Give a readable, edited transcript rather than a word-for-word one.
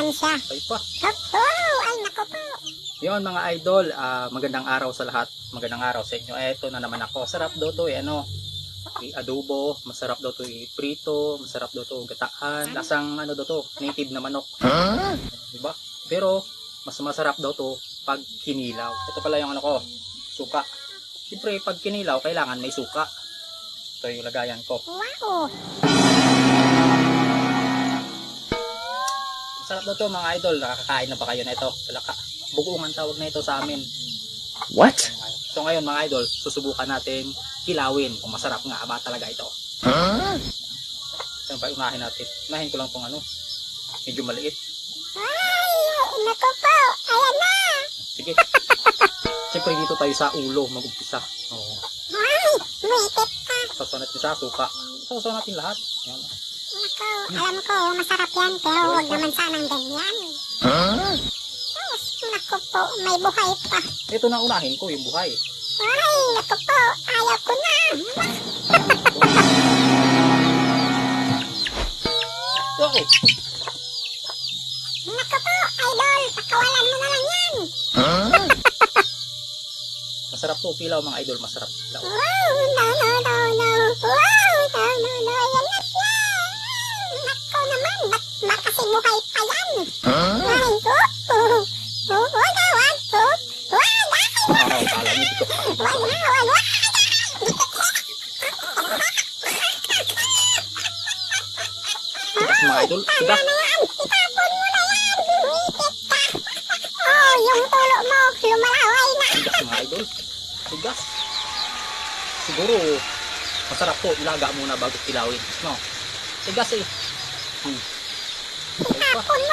naman siya. Ay pa. Oh, ay naku po. Yun mga idol, magandang araw sa lahat. Magandang araw sa inyo. Eto na naman ako. Sarap daw to i-adobo, masarap daw to i-prito, masarap daw to gataan. Lasang ano daw to, native na manok. Diba? Pero mas masarap daw to pag kinilaw. Ito pala yung ano ko, suka. Siyempre pag kinilaw kailangan may suka. Ito yung lagayan ko. Wow. Masarap daw to mga idol. Nakakakain na ba kayo na ito? Talaka. Bugoong ang tawag na ito sa amin. What? So ngayon mga idol, susubukan natin kilawin kung masarap nga ba talaga ito. Saan pa unahin natin? Unahin ko lang itong ano, medyo maliit. Ay, naku po. Ayan na. Sige. Siyempre dito tayo sa ulo mag-umpisa. Oo. Ay, buitit ka. Sasaw natin sa suka. Sasaw natin lahat. Yan. Naku, alam ko masarap yan pero huwag naman sanang ganyan. Naku po, may buhay pa. Ito na unahin ko, yung buhay. Ay, naku po, ayaw ko na. Oo. Naku po, idol, pakawalan mo na lang yan. Masarap to pilaw mga idol, masarap pilaw. Wow, no. Wow, no, yan na siya. Naku naman, ba't kasi buhay pa yan? Ay, Kala niyo dito. Mga idol, tigas. Itapon mo na yan, bumitit ka. Oh, yung tulo mo, lumalaway na. Tigas mga idol. Tigas. Siguro, masarap to. Ilaga muna bago kilawin. No? Tigas eh. Itapon mo